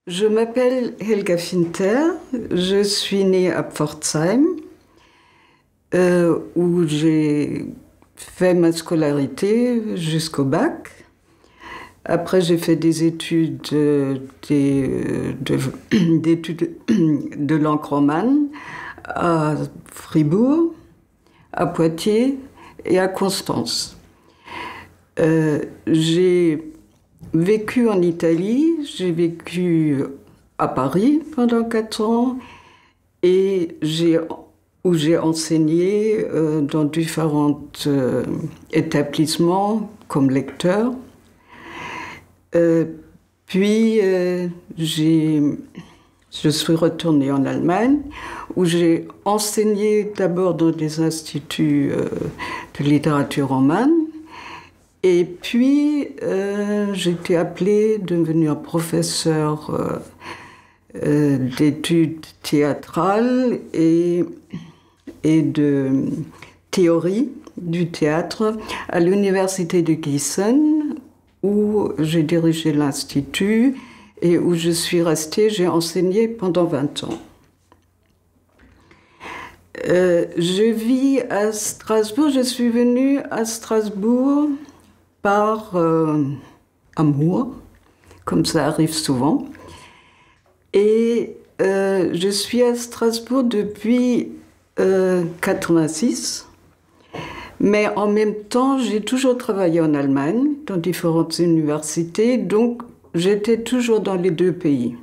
Je m'appelle Helga Finter, je suis née à Pforzheim, où j'ai fait ma scolarité jusqu'au bac. Après, j'ai fait des études d'études de langue romane à Fribourg, à Poitiers et à Constance. J'ai vécu en Italie, j'ai vécu à Paris pendant 4 ans et où j'ai enseigné dans différents établissements comme lecteur. Puis je suis retournée en Allemagne où j'ai enseigné d'abord dans des instituts de littérature romane. Et puis, j'ai été appelée de devenir professeure d'études théâtrales et de théorie du théâtre à l'université de Gießen, où j'ai dirigé l'institut et où je suis restée, j'ai enseigné pendant 20 ans. Je vis à Strasbourg, je suis venue à Strasbourg par amour, comme ça arrive souvent. Et je suis à Strasbourg depuis 86. Mais en même temps, j'ai toujours travaillé en Allemagne, dans différentes universités, donc j'étais toujours dans les deux pays.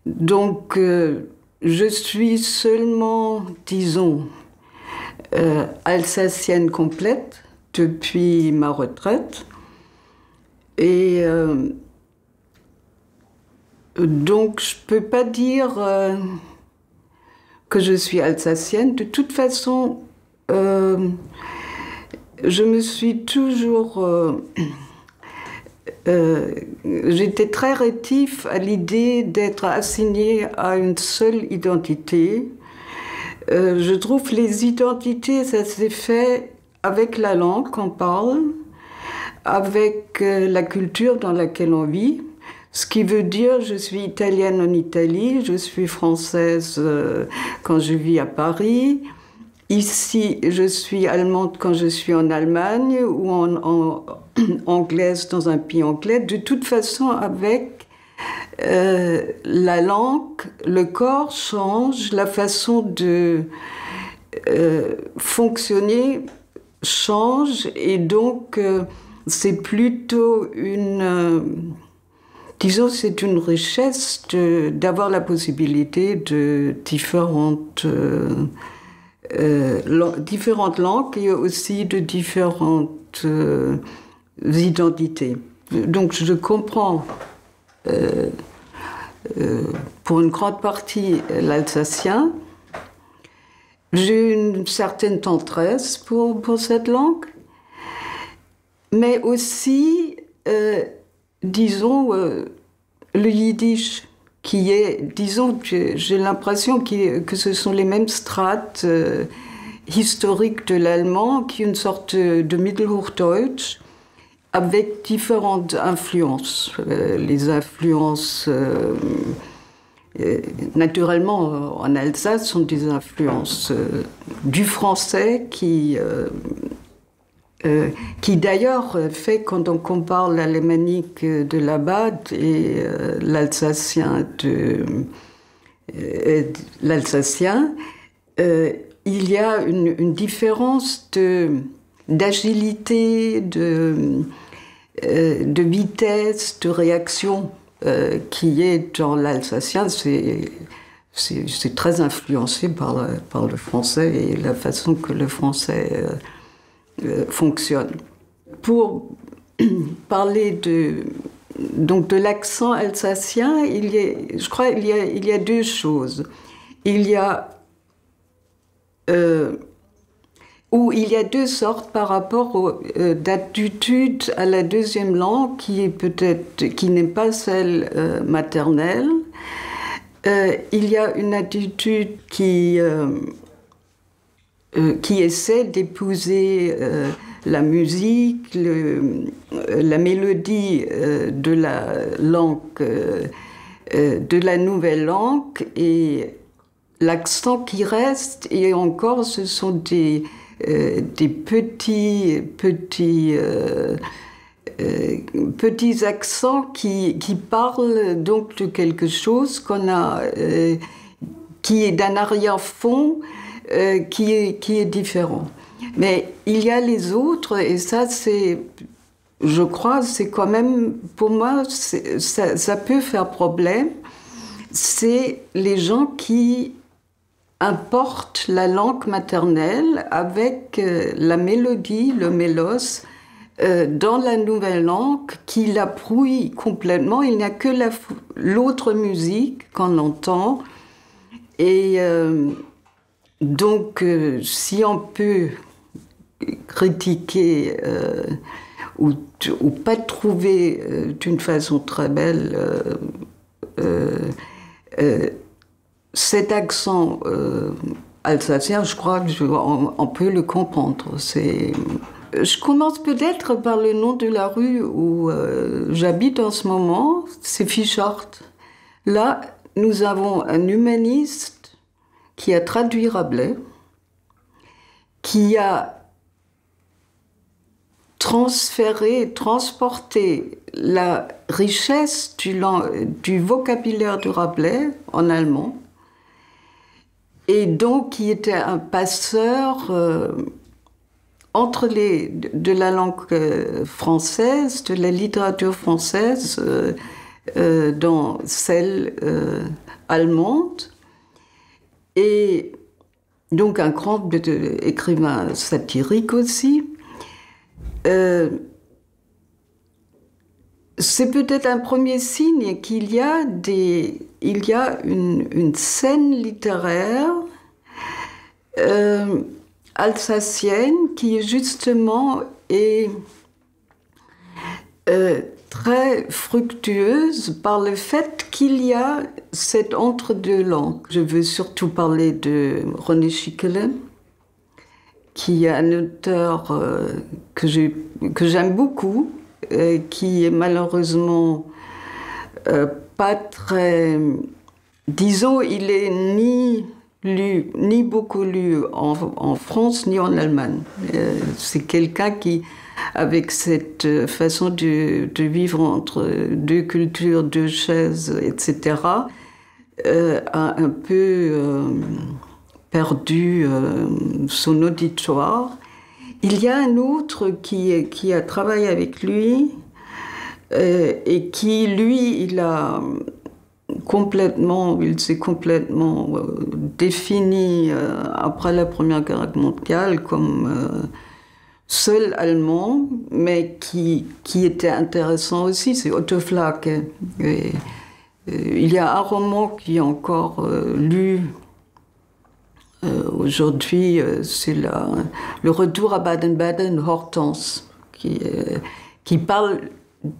Donc je suis seulement, disons, alsacienne complète depuis ma retraite. Et donc, je ne peux pas dire que je suis alsacienne. De toute façon, je me suis toujours... j'étais très rétif à l'idée d'être assignée à une seule identité. Je trouve que les identités, ça s'est fait avec la langue qu'on parle, avec la culture dans laquelle on vit. Ce qui veut dire, je suis italienne en Italie, je suis française quand je vis à Paris. Ici, je suis allemande quand je suis en Allemagne ou en anglaise dans un pays anglais. De toute façon, avec la langue, le corps change, la façon de fonctionner change, et donc c'est plutôt une... disons, c'est une richesse d'avoir la possibilité de différentes langues et aussi de différentes identités. Donc je comprends pour une grande partie l'alsacien. J'ai une certaine tendresse pour cette langue, mais aussi, disons, le yiddish, qui est, disons, j'ai l'impression que ce sont les mêmes strates historiques de l'allemand, qui est une sorte de Mittelhochdeutsch, avec différentes influences. Les influences, naturellement, en Alsace, sont des influences du français qui d'ailleurs fait, quand on compare l'alémanique de là-bas et l'alsacien il y a une différence d'agilité, de vitesse, de réaction qui est dans l'alsacien. C'est très influencé par le français et la façon que le français fonctionne. Pour parler de l'accent alsacien, je crois qu'il y a deux choses. Il y a deux sortes par rapport d'attitude à la deuxième langue, qui n'est pas celle maternelle. Il y a une attitude qui essaie d'épouser la musique, la mélodie de la langue de la nouvelle langue et l'accent qui reste, et encore ce sont des petits accents qui parlent donc de quelque chose qui est d'un arrière-fond qui est différent. Mais il y a les autres, et ça je crois, c'est quand même, pour moi, ça peut faire problème. C'est les gens qui importent la langue maternelle avec la mélodie, le mélos, dans la nouvelle langue, qui la brouille complètement. Il n'y a que l'autre musique qu'on entend. Et donc, si on peut critiquer ou pas trouver d'une façon très belle cet accent alsacien, je crois qu'on peut le comprendre. Je commence peut-être par le nom de la rue où j'habite en ce moment, c'est Fischart. Là, nous avons un humaniste qui a traduit Rabelais, qui a transporté la richesse du vocabulaire de Rabelais en allemand, et donc qui était un passeur entre de la langue française, de la littérature française, dans celle allemande, et donc un grand écrivain satirique aussi. C'est peut-être un premier signe qu'il y a une scène littéraire alsacienne qui justement est très fructueuse par le fait qu'il y a cet entre-deux langues. Je veux surtout parler de René Schickele, qui est un auteur que j'aime beaucoup, qui est malheureusement pas très... Disons, il est ni beaucoup lu en France, ni en Allemagne. C'est quelqu'un qui, avec cette façon de vivre entre deux cultures, deux chaises, etc., a un peu perdu son auditoire. Il y a un autre qui a travaillé avec lui et qui, lui, il s'est complètement défini après la Première Guerre mondiale comme seul allemand, mais qui était intéressant aussi, c'est Otto Flake. Il y a un roman qui est encore lu aujourd'hui, c'est le retour à Baden-Baden, Hortense, qui parle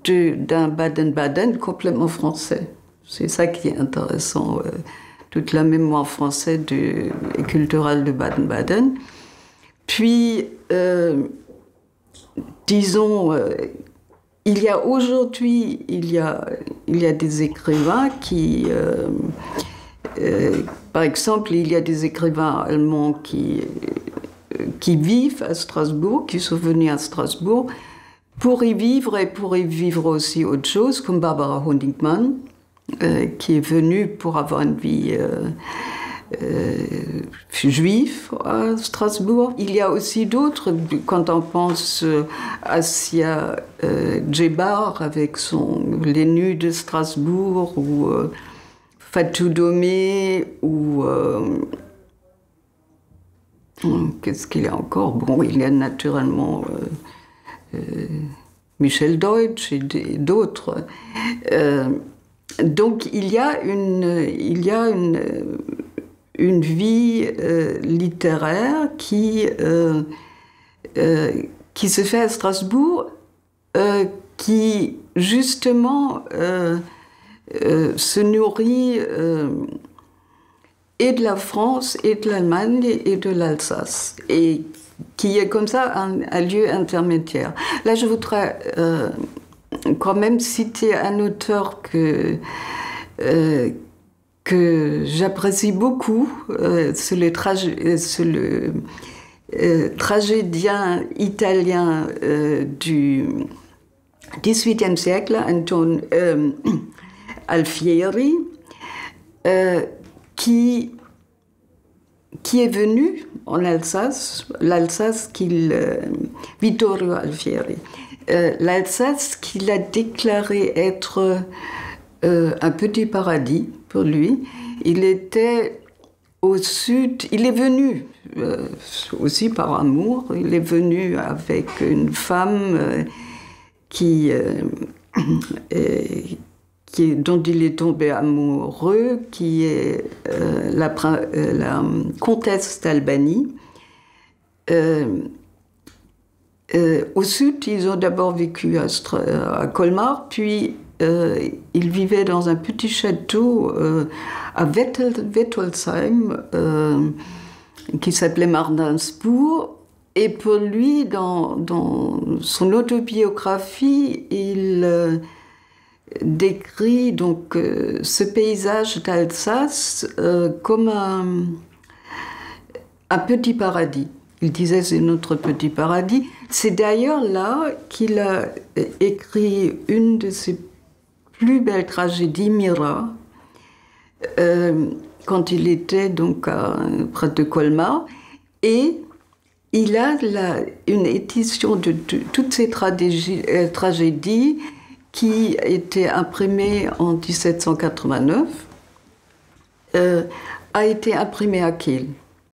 d'un Baden-Baden complètement français. C'est ça qui est intéressant, toute la mémoire française et culturelle de Baden-Baden. Puis, disons, il y a aujourd'hui, il y a des écrivains qui... par exemple, il y a des écrivains allemands qui vivent à Strasbourg, qui sont venus à Strasbourg pour y vivre et pour y vivre aussi autre chose, comme Barbara Honigmann, qui est venue pour avoir une vie juive à Strasbourg. Il y a aussi d'autres, quand on pense à Assia Djebar avec Les Nus de Strasbourg, ou Fatou Domé, ou qu'est-ce qu'il y a encore? Bon, il y a naturellement Michel Deutsch et d'autres. Donc il y a une vie littéraire qui se fait à Strasbourg, qui justement se nourrit et de la France, et de l'Allemagne, et de l'Alsace, et qui est comme ça un lieu intermédiaire. Là, je voudrais quand même citer un auteur que j'apprécie beaucoup. C'est le tragédien italien du XVIIIe siècle, Anton Alfieri, qui est venu en Alsace, Vittorio Alfieri, l'Alsace qu'il a déclaré être un petit paradis pour lui. Il était au sud, il est venu aussi par amour, il est venu avec une femme dont il est tombé amoureux, qui est la comtesse d'Albanie. Au sud, ils ont d'abord vécu à Colmar, puis ils vivaient dans un petit château à Wettolsheim, qui s'appelait Mardinsbourg. Et pour lui, dans son autobiographie, il décrit donc ce paysage d'Alsace comme un petit paradis. Il disait c'est notre petit paradis. C'est d'ailleurs là qu'il a écrit une de ses plus belles tragédies, Mira, quand il était donc près de Colmar. Et il a une édition de toutes ces tragédies qui était imprimée en 1789, a été imprimée à Kiel.